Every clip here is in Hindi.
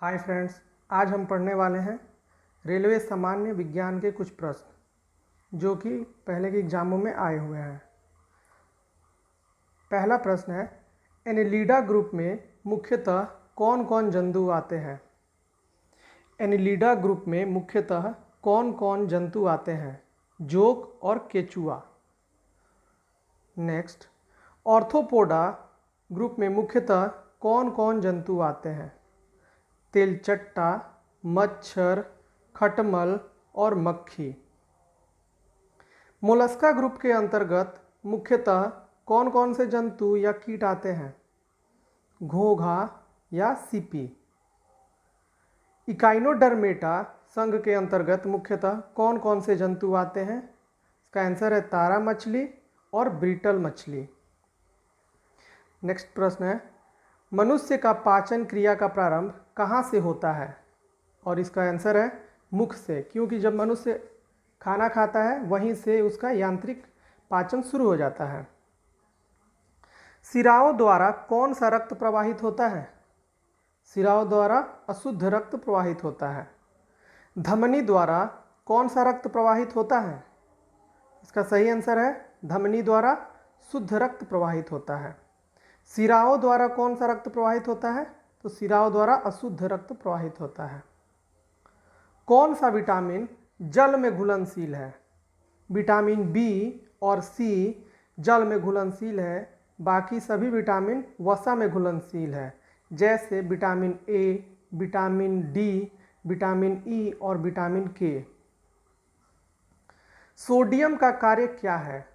हाय फ्रेंड्स, आज हम पढ़ने वाले हैं रेलवे सामान्य विज्ञान के कुछ प्रश्न जो कि पहले के एग्जामों में आए हुए हैं। पहला प्रश्न है, एनिलीडा ग्रुप में मुख्यतः कौन कौन जंतु आते हैं? एनिलीडा ग्रुप में मुख्यतः कौन कौन जंतु आते हैं? जोंक और केचुआ। नेक्स्ट, ऑर्थोपोडा ग्रुप में मुख्यतः कौन कौन जंतु आते हैं? तेलचट्टा, मच्छर, खटमल और मक्खी। मोलस्का ग्रुप के अंतर्गत मुख्यतः कौन कौन से जंतु या कीट आते हैं? घोंघा या सीपी। इकाइनोडर्मेटा संघ के अंतर्गत मुख्यतः कौन कौन से जंतु आते हैं? इसका आंसर है तारा मछली और ब्रिटल मछली। नेक्स्ट प्रश्न है, मनुष्य का पाचन क्रिया का प्रारंभ कहाँ से होता है? और इसका आंसर है मुख से, क्योंकि जब मनुष्य खाना खाता है वहीं से उसका यांत्रिक पाचन शुरू हो जाता है। सिराओं द्वारा कौन सा रक्त प्रवाहित होता है? सिराओं द्वारा अशुद्ध रक्त प्रवाहित होता है। धमनी द्वारा कौन सा रक्त प्रवाहित होता है? इसका सही आंसर है धमनी द्वारा शुद्ध रक्त प्रवाहित होता है। सिराओं द्वारा कौन सा रक्त प्रवाहित होता है? तो सिराओं द्वारा अशुद्ध रक्त प्रवाहित होता है। कौन सा विटामिन जल में घुलनशील है? विटामिन बी और सी जल में घुलनशील है, बाकी सभी विटामिन वसा में घुलनशील है, जैसे vitamin A, vitamin D, vitamin E और विटामिन के। सोडियम का कार्य क्या है?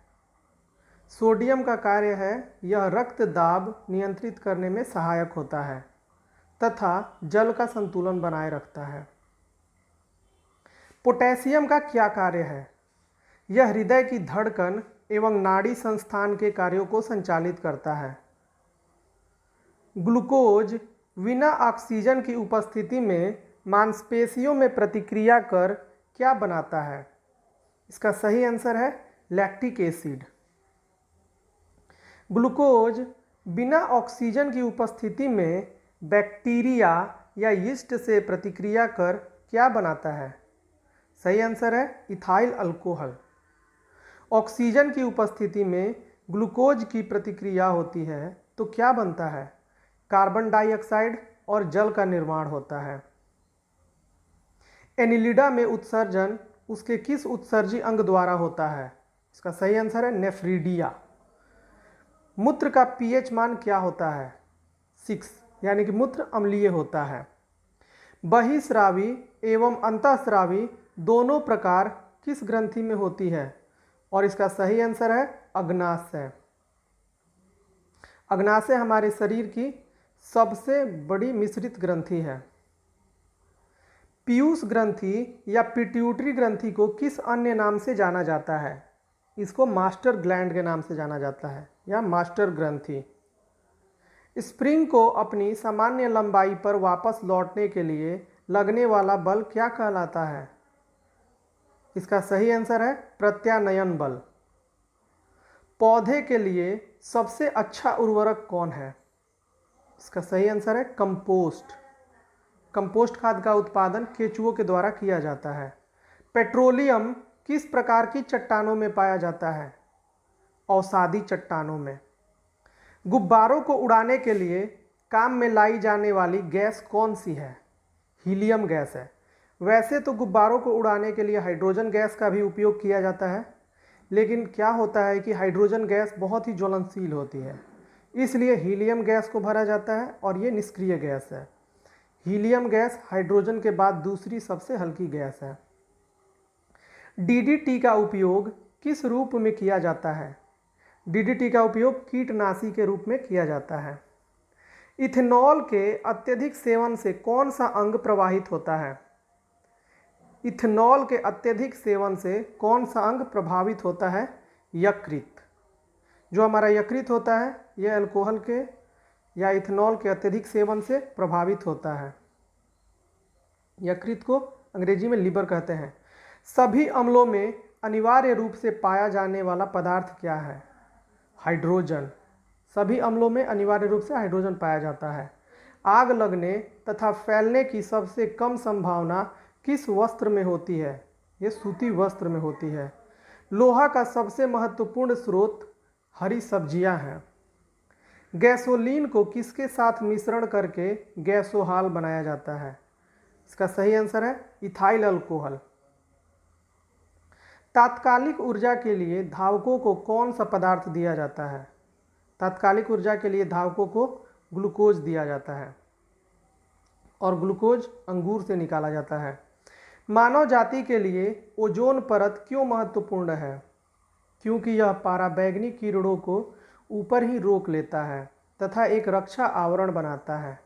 सोडियम का कार्य है यह रक्त दाब नियंत्रित करने में सहायक होता है तथा जल का संतुलन बनाए रखता है। पोटेशियम का क्या कार्य है? यह हृदय की धड़कन एवं नाड़ी संस्थान के कार्यों को संचालित करता है। ग्लूकोज बिना ऑक्सीजन की उपस्थिति में मांसपेशियों में प्रतिक्रिया कर क्या बनाता है? इसका सही आंसर है लैक्टिक एसिड। ग्लूकोज बिना ऑक्सीजन की उपस्थिति में बैक्टीरिया या यीस्ट से प्रतिक्रिया कर क्या बनाता है? सही आंसर है इथाइल अल्कोहल। ऑक्सीजन की उपस्थिति में ग्लूकोज की प्रतिक्रिया होती है तो क्या बनता है? कार्बन डाइऑक्साइड और जल का निर्माण होता है। एनिलिडा में उत्सर्जन उसके किस उत्सर्जी अंग द्वारा होता है? इसका सही आंसर है नेफ्रीडिया। मूत्र का पीएच मान क्या होता है? 6, यानी कि मूत्र अम्लीय होता है। बहिस्रावी एवं अंतःस्रावी दोनों प्रकार किस ग्रंथि में होती है? और इसका सही आंसर है अग्नाशय। अग्नाशय हमारे शरीर की सबसे बड़ी मिश्रित ग्रंथि है। पीयूष ग्रंथि या पिट्यूटरी ग्रंथि को किस अन्य नाम से जाना जाता है? इसको मास्टर ग्लैंड के नाम से जाना जाता है या मास्टर ग्रंथि। स्प्रिंग को अपनी सामान्य लंबाई पर वापस लौटने के लिए लगने वाला बल क्या कहलाता है? इसका सही आंसर है प्रत्यानयन बल। पौधे के लिए सबसे अच्छा उर्वरक कौन है? इसका सही आंसर है कंपोस्ट। कंपोस्ट खाद का उत्पादन केंचुओं के द्वारा किया जाता है। पेट्रोलियम किस प्रकार की चट्टानों में पाया जाता है? अवसादी चट्टानों में। गुब्बारों को उड़ाने के लिए काम में लाई जाने वाली गैस कौन सी है? हीलियम गैस है। वैसे तो गुब्बारों को उड़ाने के लिए हाइड्रोजन गैस का भी उपयोग किया जाता है, लेकिन क्या होता है कि हाइड्रोजन गैस बहुत ही ज्वलनशील होती है, इसलिए हीलियम गैस को भरा जाता है और ये निष्क्रिय गैस है। हीलियम गैस हाइड्रोजन के बाद दूसरी सबसे हल्की गैस है। डीडीटी का उपयोग किस रूप में किया जाता है? डीडीटी का उपयोग कीटनाशी के रूप में किया जाता है। इथेनॉल के अत्यधिक सेवन से कौन सा अंग प्रभावित होता है? इथेनॉल के अत्यधिक सेवन से कौन सा अंग प्रभावित होता है? यकृत। जो हमारा यकृत होता है यह अल्कोहल के या इथेनॉल के अत्यधिक सेवन से प्रभावित होता है। यकृत को अंग्रेजी में लीवर कहते हैं। सभी अम्लों में अनिवार्य रूप से पाया जाने वाला पदार्थ क्या है? हाइड्रोजन। सभी अम्लों में अनिवार्य रूप से हाइड्रोजन पाया जाता है। आग लगने तथा फैलने की सबसे कम संभावना किस वस्त्र में होती है? ये सूती वस्त्र में होती है। लोहा का सबसे महत्वपूर्ण स्रोत हरी सब्जियां हैं। गैसोलीन को किसके साथ मिश्रण करके गैसोहाल बनाया जाता है? इसका सही आंसर है इथाइल अल्कोहल। तात्कालिक ऊर्जा के लिए धावकों को कौन सा पदार्थ दिया जाता है? तात्कालिक ऊर्जा के लिए धावकों को ग्लूकोज दिया जाता है और ग्लूकोज अंगूर से निकाला जाता है। मानव जाति के लिए ओजोन परत क्यों महत्वपूर्ण है? क्योंकि यह पराबैंगनी किरणों को ऊपर ही रोक लेता है तथा एक रक्षा आवरण बनाता है।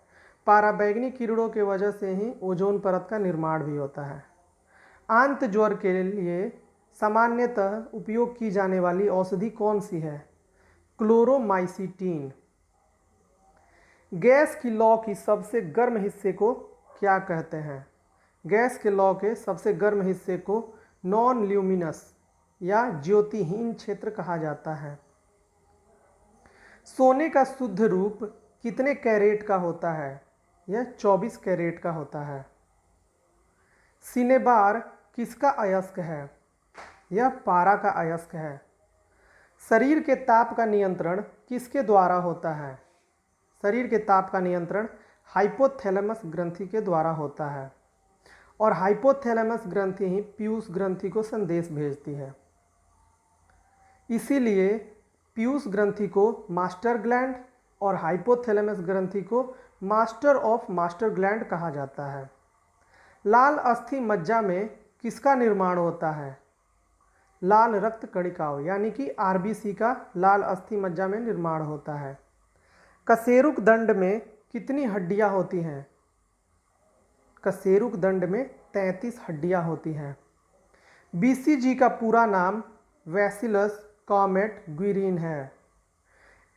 पराबैंगनी किरणों के वजह से ही ओजोन परत का निर्माण भी होता है। आंत ज्वर के लिए सामान्यतः उपयोग की जाने वाली औषधि कौन सी है? क्लोरोमाइसिटीन। गैस की लौ की सबसे गर्म हिस्से को क्या कहते हैं? गैस के लौ के सबसे गर्म हिस्से को नॉन ल्यूमिनस या ज्योतिहीन क्षेत्र कहा जाता है। सोने का शुद्ध रूप कितने कैरेट का होता है? यह 24 कैरेट का होता है। सिनेबार किसका अयस्क है? यह पारा का अयस्क है। शरीर के ताप का नियंत्रण किसके द्वारा होता है? शरीर के ताप का नियंत्रण हाइपोथैलेमस ग्रंथि के द्वारा होता है और हाइपोथैलेमस ग्रंथि ही पीयूष ग्रंथि को संदेश भेजती है। इसीलिए पीयूष ग्रंथि को मास्टर ग्लैंड और हाइपोथैलेमस ग्रंथि को मास्टर ऑफ मास्टर ग्लैंड कहा जाता है। लाल अस्थि मज्जा में किसका निर्माण होता है? लाल रक्त कणिकाओं यानी कि आरबीसी का लाल अस्थि मज्जा में निर्माण होता है। कशेरुक दंड में कितनी हड्डियां होती हैं? कशेरुक दंड में 33 हड्डियां होती हैं। बीसीजी का पूरा नाम वैसिलस कॉमेट ग्विरीन है।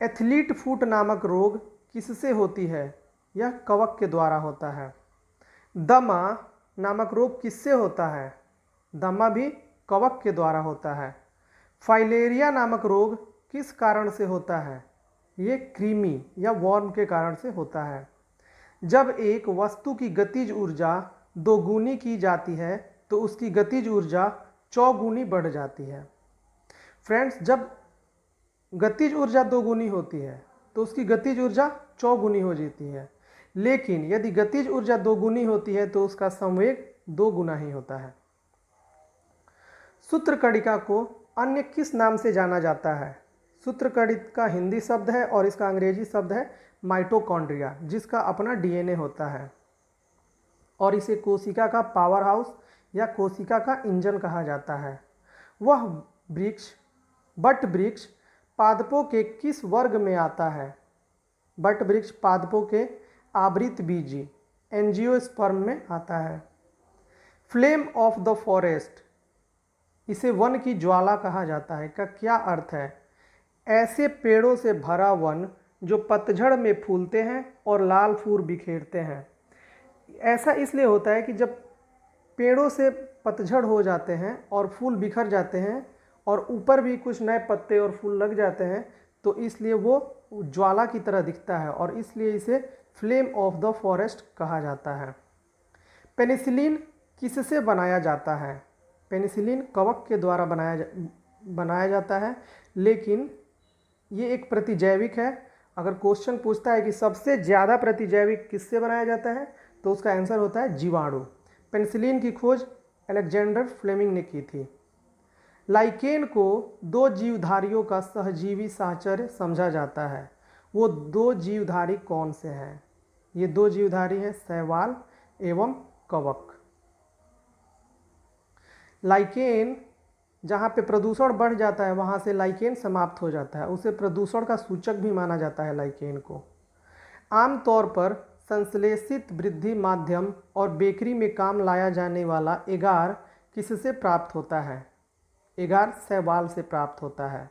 एथलीट फुट नामक रोग किससे होती है? यह कवक के द्वारा होता है। दमा नामक रोग किससे होता है? दमा भी कवक के द्वारा होता है। फाइलेरिया नामक रोग किस कारण से होता है? ये कृमि या वर्म के कारण से होता है। जब एक वस्तु की गतिज ऊर्जा दोगुनी की जाती है तो उसकी गतिज ऊर्जा चौगुनी बढ़ जाती है। फ्रेंड्स, जब गतिज ऊर्जा दोगुनी होती है तो उसकी गतिज ऊर्जा चौगुनी हो जाती है, लेकिन यदि गतिज ऊर्जा दोगुनी होती है तो उसका संवेग 2 गुना ही होता है। सूत्रकणिका को अन्य किस नाम से जाना जाता है? सूत्रकणिका हिंदी शब्द है और इसका अंग्रेजी शब्द है माइटोकॉन्ड्रिया, जिसका अपना डीएनए होता है और इसे कोशिका का पावर हाउस या कोशिका का इंजन कहा जाता है। वह बट वृक्ष पादपों के किस वर्ग में आता है? बट वृक्ष पादपों के आवृतबीजी एंजियोस्पर्म में आता है। फ्लेम ऑफ द फॉरेस्ट, इसे वन की ज्वाला कहा जाता है, का क्या अर्थ है? ऐसे पेड़ों से भरा वन जो पतझड़ में फूलते हैं और लाल फूल बिखेरते हैं। ऐसा इसलिए होता है कि जब पेड़ों से पतझड़ हो जाते हैं और फूल बिखर जाते हैं और ऊपर भी कुछ नए पत्ते और फूल लग जाते हैं, तो इसलिए वो ज्वाला की तरह दिखता है और इसलिए इसे फ्लेम ऑफ द फॉरेस्ट कहा जाता है। पेनिसिलिन किससे बनाया जाता है? पेनिसिलिन कवक के द्वारा बनाया जाता है, लेकिन ये एक प्रतिजैविक है। अगर क्वेश्चन पूछता है कि सबसे ज़्यादा प्रतिजैविक किससे बनाया जाता है तो उसका आंसर होता है जीवाणु। पेनिसिलिन की खोज अलेक्जेंडर फ्लेमिंग ने की थी। लाइकेन को 2 जीवधारियों का सहजीवी साहचर्य समझा जाता है। वो 2 जीवधारी कौन से हैं? ये 2 जीवधारी हैं शैवाल एवं कवक। लाइकेन जहाँ पे प्रदूषण बढ़ जाता है वहाँ से लाइकेन समाप्त हो जाता है, उसे प्रदूषण का सूचक भी माना जाता है लाइकेन को। आमतौर पर संश्लेषित वृद्धि माध्यम और बेकरी में काम लाया जाने वाला एगार किससे प्राप्त होता है? एगार शैवाल से प्राप्त होता है।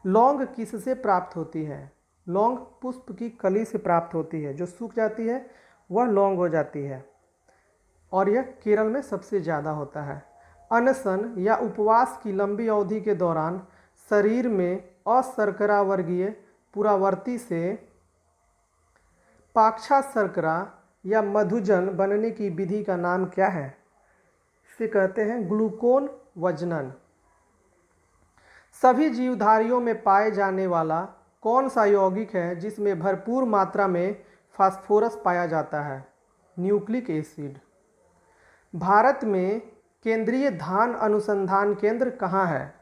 लौंग किससे प्राप्त होती है? लौंग पुष्प की कली से प्राप्त होती है, जो सूख जाती है वह लौंग हो जाती है और यह केरल में सबसे ज़्यादा होता है। अनशन या उपवास की लंबी अवधि के दौरान शरीर में अशर्करा वर्गीय पुरावर्ती से पाक्षा शर्करा या मधुजन बनने की विधि का नाम क्या है? इसे कहते हैं ग्लूकोन वजनन। सभी जीवधारियों में पाए जाने वाला कौन सा यौगिक है जिसमें भरपूर मात्रा में फास्फोरस पाया जाता है? Nucleic acid. भारत में केंद्रीय धान अनुसंधान केंद्र कहाँ है?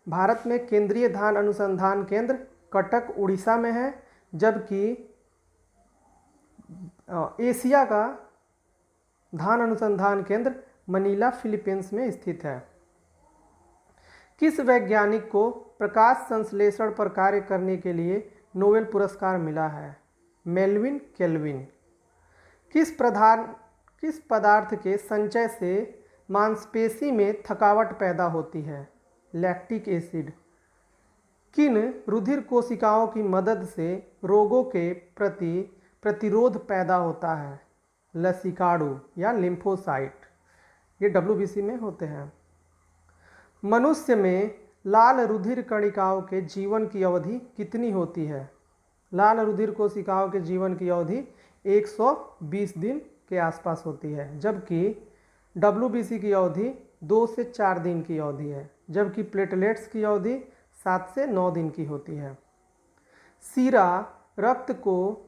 भारत में केंद्रीय धान अनुसंधान केंद्र कटक उड़ीसा में है, जबकि एशिया का धान अनुसंधान केंद्र मनीला फिलीपींस में स्थित है। किस वैज्ञानिक को प्रकाश संश्लेषण पर कार्य करने के लिए नोबेल पुरस्कार मिला है? Melvin kelvin. किस पदार्थ के संचय से मांसपेशी में थकावट पैदा होती है? Lactic acid. किन रुधिर कोशिकाओं की मदद से रोगों के प्रति प्रतिरोध पैदा होता है? लसिकाडू या लिम्फोसाइट। ये WBC में होते हैं। मनुष्य में लाल रुधिर कणिकाओं के जीवन की अवधि कितनी होती है? लाल रुधिर कोशिकाओं के जीवन की अवधि 120 दिन के आसपास होती है, जबकि WBC की अवधि 2 से 4 दिन की अवधि है, जबकि प्लेटलेट्स की अवधि 7 से 9 दिन की होती है। सीरा रक्त को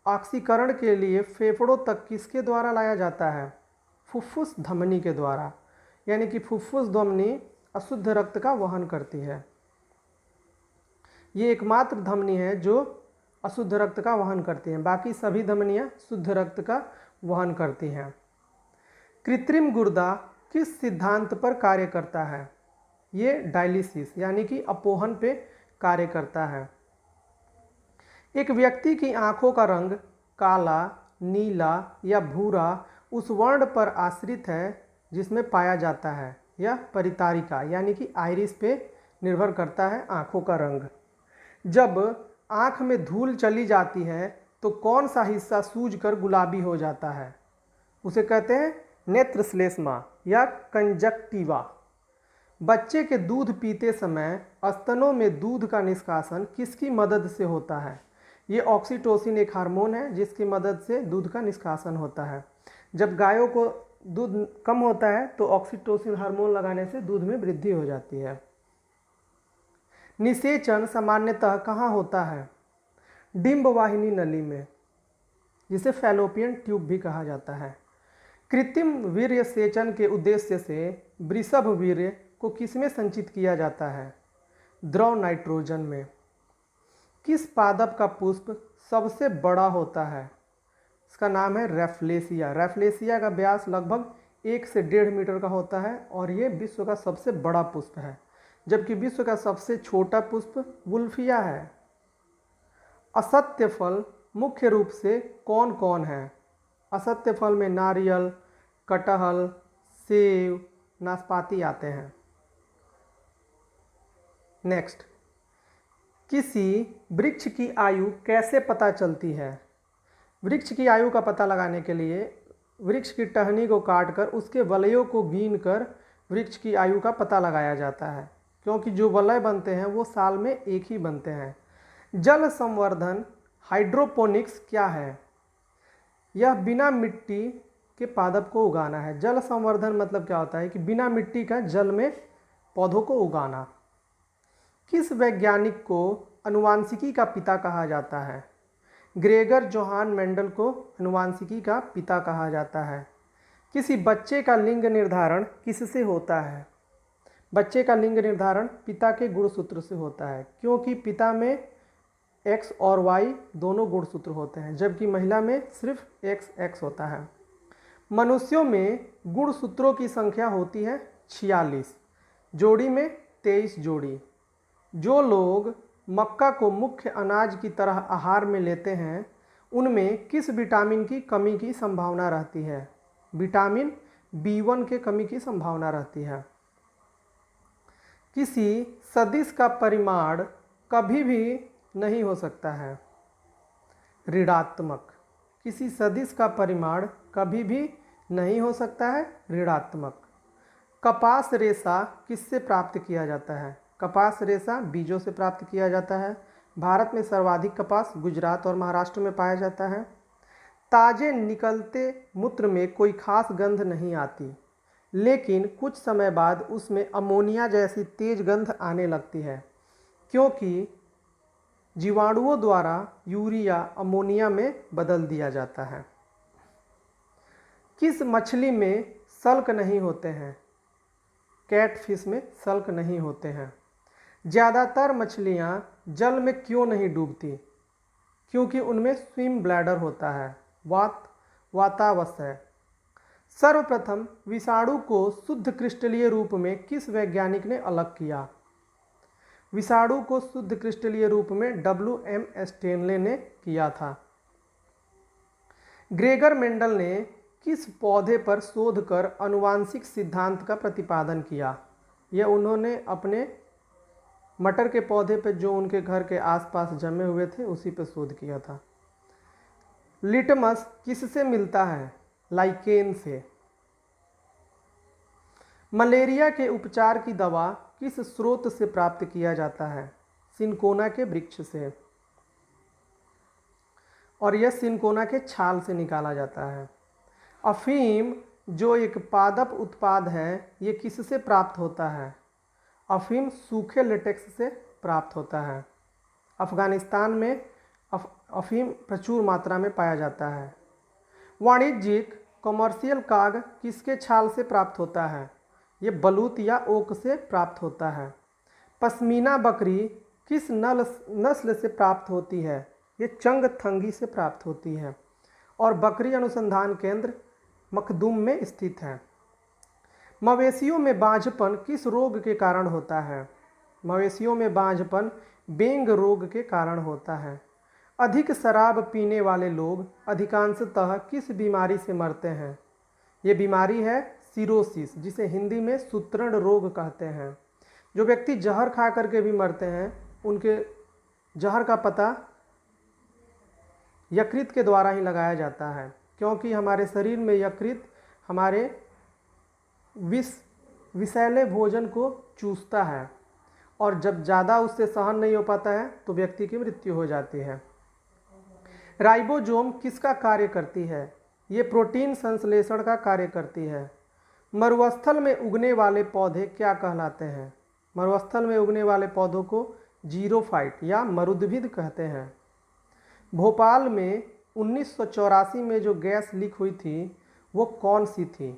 ऑक्सीकरण के लिए फेफड़ों तक किसके द्वारा लाया जाता है? फुफ्फुस धमनी के द्वारा, यानी कि फुफ्फुस धमनी अशुद्ध रक्त का वहन करती है। ये एकमात्र धमनी है जो अशुद्ध रक्त का वहन करती हैं, बाकी सभी धमनियां शुद्ध रक्त का वहन करती हैं। कृत्रिम गुर्दा किस सिद्धांत पर कार्य करता है? ये डायलिसिस यानी कि अपोहन पे कार्य करता है। एक व्यक्ति की आंखों का रंग काला, नीला या भूरा उस वर्ण पर आश्रित है जिसमें पाया जाता है। यह परितारिका यानी कि आइरिस पे निर्भर करता है आँखों का रंग। जब आँख में धूल चली जाती है तो कौन सा हिस्सा सूजकर गुलाबी हो जाता है? उसे कहते हैं नेत्र श्लेष्मा या कंजक्टिवा। बच्चे के दूध पीते समय स्तनों में दूध का निष्कासन किसकी मदद से होता है? ये ऑक्सीटोसिन एक हार्मोन है जिसकी मदद से दूध का निष्कासन होता है। जब गायों को दूध कम होता है तो ऑक्सीटोसिन हार्मोन लगाने से दूध में वृद्धि हो जाती है। निषेचन सामान्यतः कहाँ होता है? डिंब वाहिनी नली में, जिसे फैलोपियन ट्यूब भी कहा जाता है। कृत्रिम वीर्य सेचन के उद्देश्य से वृषभ वीर्य को किसमें संचित किया जाता है? द्रव नाइट्रोजन में। किस पादप का पुष्प सबसे बड़ा होता है? इसका नाम है रैफ्लेसिया। रैफ्लेसिया का व्यास लगभग 1 से 1.5 मीटर का होता है और ये विश्व का सबसे बड़ा पुष्प है, जबकि विश्व का सबसे छोटा पुष्प वुल्फिया है। असत्य फल मुख्य रूप से कौन कौन है? असत्य फल में नारियल, कटहल, सेब, नाशपाती आते हैं। नेक्स्ट, किसी वृक्ष की आयु कैसे पता चलती है? वृक्ष की आयु का पता लगाने के लिए वृक्ष की टहनी को काटकर उसके वलयों को गिनकर वृक्ष की आयु का पता लगाया जाता है, क्योंकि जो वलय बनते हैं वो साल में एक ही बनते हैं। जल संवर्धन हाइड्रोपोनिक्स क्या है? यह बिना मिट्टी के पादप को उगाना है। जल संवर्धन मतलब क्या होता है कि बिना मिट्टी का जल में पौधों को उगाना। किस वैज्ञानिक को अनुवांशिकी का पिता कहा जाता है? ग्रेगर जोहान मेंडल को अनुवांशिकी का पिता कहा जाता है। किसी बच्चे का लिंग निर्धारण किससे होता है? बच्चे का लिंग निर्धारण पिता के गुणसूत्र से होता है, क्योंकि पिता में X और Y दोनों गुणसूत्र होते हैं, जबकि महिला में सिर्फ XX होता है। मनुष्यों में गुणसूत्रों की संख्या होती है 46, जोड़ी में 23 जोड़ी। जो लोग मक्का को मुख्य अनाज की तरह आहार में लेते हैं उनमें किस विटामिन की कमी की संभावना रहती है? विटामिन B1 के कमी की संभावना रहती है। किसी सदिश का परिमाण कभी भी नहीं हो सकता है? ऋणात्मक। किसी सदिश का परिमाण कभी भी नहीं हो सकता है? ऋणात्मक। कपास रेशा किससे प्राप्त किया जाता है? कपास रेशा बीजों से प्राप्त किया जाता है। भारत में सर्वाधिक कपास गुजरात और महाराष्ट्र में पाया जाता है। ताजे निकलते मूत्र में कोई खास गंध नहीं आती, लेकिन कुछ समय बाद उसमें अमोनिया जैसी तेज गंध आने लगती है, क्योंकि जीवाणुओं द्वारा यूरिया अमोनिया में बदल दिया जाता है। किस मछली में सल्क नहीं होते हैं? कैटफिश में सल्क नहीं होते हैं। ज़्यादातर मछलियाँ जल में क्यों नहीं डूबती? क्योंकि उनमें स्विम ब्लैडर होता है, वातावश है। सर्वप्रथम विषाणु को शुद्ध क्रिस्टलीय रूप में किस वैज्ञानिक ने अलग किया? विषाणु को शुद्ध क्रिस्टलीय रूप में WM स्टेनले ने किया था। ग्रेगर मेंडल ने किस पौधे पर शोध कर आनुवांशिक सिद्धांत का प्रतिपादन किया? यह उन्होंने अपने मटर के पौधे पर जो उनके घर के आसपास जमे हुए थे उसी पर शोध किया था। लिटमस किससे मिलता है? लाइकेन से। मलेरिया के उपचार की दवा किस स्रोत से प्राप्त किया जाता है? सिनकोना के वृक्ष से, और यह सिनकोना के छाल से निकाला जाता है। अफीम जो एक पादप उत्पाद है, ये किससे प्राप्त होता है? अफीम सूखे लेटेक्स से प्राप्त होता है। अफगानिस्तान में अफीम प्रचुर मात्रा में पाया जाता है। वाणिज्यिक कमर्शियल काग किसके छाल से प्राप्त होता है? ये बलूत या ओक से प्राप्त होता है। पश्मीना बकरी किस नस्ल से प्राप्त होती है? ये चंगथंगी से प्राप्त होती है। और बकरी अनुसंधान केंद्र मखदूम में स्थित है। मवेशियों में बांझपन किस रोग के कारण होता है? मवेशियों में बांझपन बेंग रोग के कारण होता है। अधिक शराब पीने वाले लोग अधिकांशतः किस बीमारी से मरते हैं? ये बीमारी है सिरोसिस, जिसे हिंदी में सूत्रण रोग कहते हैं। जो व्यक्ति जहर खा करके भी मरते हैं, उनके जहर का पता यकृत के द्वारा ही लगाया जाता है, क्योंकि हमारे शरीर में यकृत हमारे विषैले भोजन को चूसता है, और जब ज़्यादा उससे सहन नहीं हो पाता है तो व्यक्ति की मृत्यु हो जाती है। राइबोसोम किसका कार्य करती है? ये प्रोटीन संश्लेषण का कार्य करती है। मरुस्थल में उगने वाले पौधे क्या कहलाते हैं? मरुस्थल में उगने वाले पौधों को जीरोफाइट या मरुद्भिद कहते हैं। भोपाल में 1984 में जो गैस लीक हुई थी वो कौन सी थी?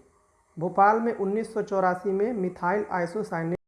भोपाल में 1984 में मिथाइल आइसोसाइनेट